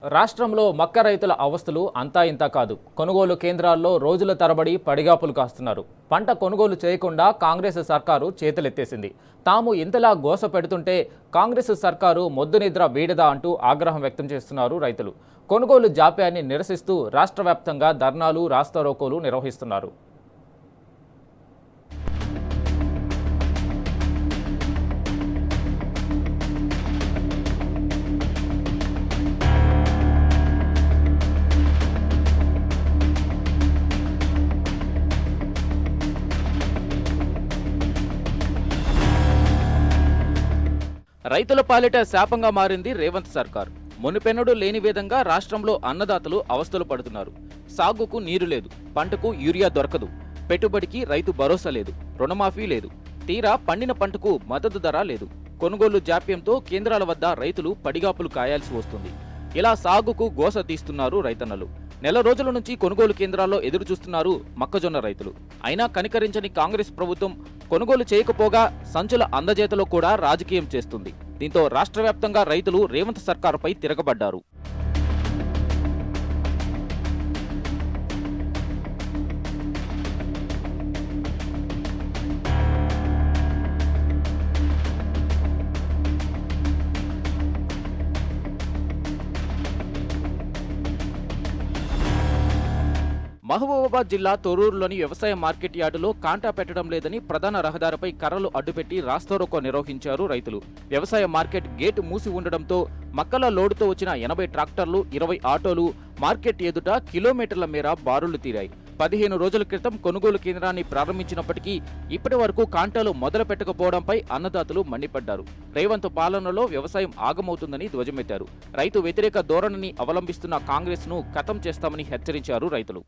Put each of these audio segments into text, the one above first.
రాష్ట్రంలో మక్క రైతుల అవస్థలు అంతా ఇంతా కాదు. కొనుగోలు కేంద్రాల్లో రోజుల తరబడి పడిగాపులు కాస్తున్నారు. పంట కొనుగోలు చేయకుండా కాంగ్రెస్ సర్కారు చేతులెత్తేసింది. తాము ఇంతలా గోస పెడుతుంటే కాంగ్రెస్ సర్కారు మొద్దు నిద్ర వీడదా అంటూ ఆగ్రహం వ్యక్తం చేస్తున్నారు రైతులు. కొనుగోలు జాప్యాన్ని నిరసిస్తూ రాష్ట్ర వ్యాప్తంగా ధర్నాలు, రాస్తారోకోలు నిర్వహిస్తున్నారు. రైతుల పాలిట శాపంగా మారింది రేవంత్ సర్కార్. మునుపెన్నడూ లేని విధంగా రాష్ట్రంలో అన్నదాతలు అవస్థలు పడుతున్నారు. సాగుకు నీరు లేదు, పంటకు యూరియా దొరకదు, పెట్టుబడికి రైతు భరోసా లేదు, రుణమాఫీ లేదు, తీరా పండిన పంటకు మద్దతు ధర లేదు. కొనుగోలు జాప్యంతో కేంద్రాల వద్ద రైతులు పడిగాపులు కాయాల్సి వస్తుంది. ఇలా సాగుకు గోస తీస్తున్నారు రైతన్నలు. నెల రోజుల నుంచి కొనుగోలు కేంద్రాల్లో ఎదురు చూస్తున్నారు మొక్కజొన్న రైతులు. అయినా కనికరించని కాంగ్రెస్ ప్రభుత్వం కొనుగోలు చేయకపోగా సంచుల అందజేతలో కూడా రాజకీయం చేస్తుంది. దీంతో రాష్ట్ర వ్యాప్తంగా రైతులు రేవంత్ సర్కారుపై తిరగబడ్డారు. మహబూబాబాద్ జిల్లా తొర్రూరులోని వ్యవసాయ మార్కెట్ యార్డులో కాంటా పెట్టడం లేదని ప్రధాన రహదారిపై కర్రలు అడ్డుపెట్టి రాస్తారోకో నిర్వహించారు రైతులు. వ్యవసాయ మార్కెట్ గేటు మూసి ఉండడంతో మక్కల లోడుతో వచ్చిన 80 ట్రాక్టర్లు, 20 ఆటోలు మార్కెట్ ఎదుట కిలోమీటర్ల మేర బారులు తీరాయి. 15 రోజుల క్రితం కొనుగోలు కేంద్రాన్ని ప్రారంభించినప్పటికీ ఇప్పటి వరకు కాంటాలు మొదలు పెట్టకపోవడంపై అన్నదాతలు మండిపడ్డారు. రేవంత్ పాలనలో వ్యవసాయం ఆగమవుతుందని ధ్వజమెత్తారు. రైతు వ్యతిరేక ధోరణిని అవలంబిస్తున్న కాంగ్రెస్ ను ఖతం చేస్తామని హెచ్చరించారు రైతులు.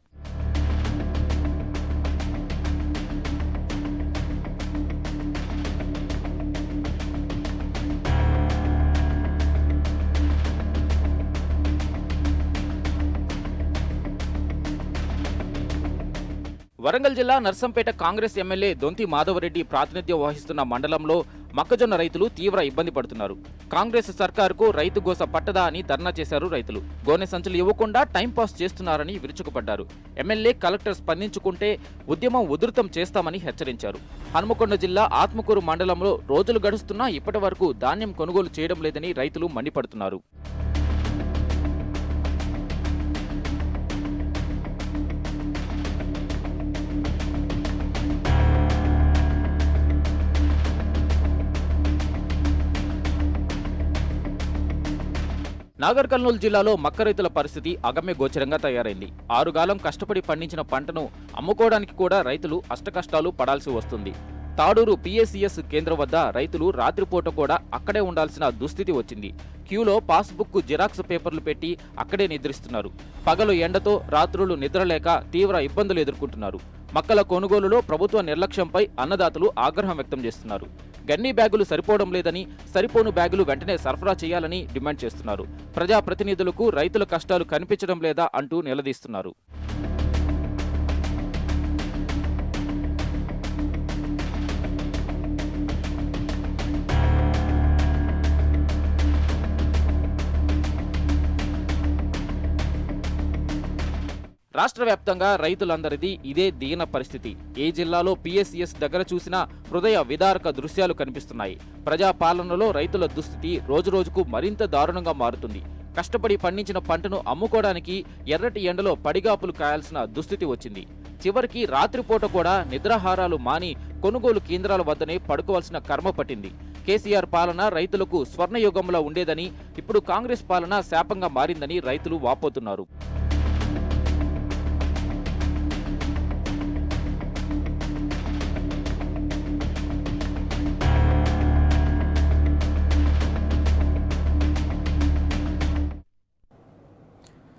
వరంగల్ జిల్లా నర్సంపేట కాంగ్రెస్ ఎమ్మెల్యే దొంతి మాధవరెడ్డి ప్రాతినిధ్యం వహిస్తున్న మండలంలో మొక్కజొన్న రైతులు తీవ్ర ఇబ్బంది పడుతున్నారు. కాంగ్రెస్ సర్కారుకు రైతు గోస పట్టదా అని ధర్నా చేశారు రైతులు. గోనె సంచులు ఇవ్వకుండా టైంపాస్ చేస్తున్నారని విరుచుకుపడ్డారు. ఎమ్మెల్యే, కలెక్టర్ స్పందించుకుంటే ఉద్యమం ఉధృతం చేస్తామని హెచ్చరించారు. హనుమకొండ జిల్లా ఆత్మకూరు మండలంలో రోజులు గడుస్తున్నా ఇప్పటి వరకు ధాన్యం కొనుగోలు చేయడం లేదని రైతులు మండిపడుతున్నారు. నాగర్ కర్నూలు జిల్లాలో మక్క రైతుల పరిస్థితి అగమ్య గోచరంగా తయారైంది. ఆరుగాలం కష్టపడి పండించిన పంటను అమ్ముకోవడానికి కూడా రైతులు అష్టకష్టాలు పడాల్సి వస్తుంది. తాడూరు పిఎస్సిఎస్ కేంద్రం వద్ద రైతులు రాత్రిపూట కూడా అక్కడే ఉండాల్సిన దుస్థితి వచ్చింది. క్యూలో పాస్బుక్, జిరాక్స్ పేపర్లు పెట్టి అక్కడే నిద్రిస్తున్నారు. పగలు ఎండతో, రాత్రులు నిద్రలేక తీవ్ర ఇబ్బందులు ఎదుర్కొంటున్నారు. మక్కల కొనుగోలులో ప్రభుత్వ నిర్లక్ష్యంపై అన్నదాతలు ఆగ్రహం వ్యక్తం చేస్తున్నారు. గన్నీ బ్యాగులు సరిపోవడం లేదని, సరిపోను బ్యాగులు వెంటనే సరఫరా చేయాలని డిమాండ్ చేస్తున్నారు. ప్రజాప్రతినిధులకు రైతుల కష్టాలు కనిపించడం లేదా అంటూ నిలదీస్తున్నారు. రాష్ట్ర వ్యాప్తంగా రైతులందరిది ఇదే దీన పరిస్థితి. ఏ జిల్లాలో పిఎస్సిఎస్ దగ్గర చూసినా హృదయ విదారక దృశ్యాలు కనిపిస్తున్నాయి. ప్రజాపాలనలో రైతుల దుస్థితి రోజురోజుకు మరింత దారుణంగా మారుతుంది. కష్టపడి పండించిన పంటను అమ్ముకోవడానికి ఎర్రటి ఎండలో పడిగాపులు కాయాల్సిన దుస్థితి వచ్చింది. చివరికి రాత్రిపూట కూడా నిద్రాహారాలు మాని కొనుగోలు కేంద్రాల వద్దనే పడుకోవాల్సిన కర్మ పట్టింది. కేసీఆర్ పాలన రైతులకు స్వర్ణయుగంలో ఉండేదని, ఇప్పుడు కాంగ్రెస్ పాలన శాపంగా మారిందని రైతులు వాపోతున్నారు.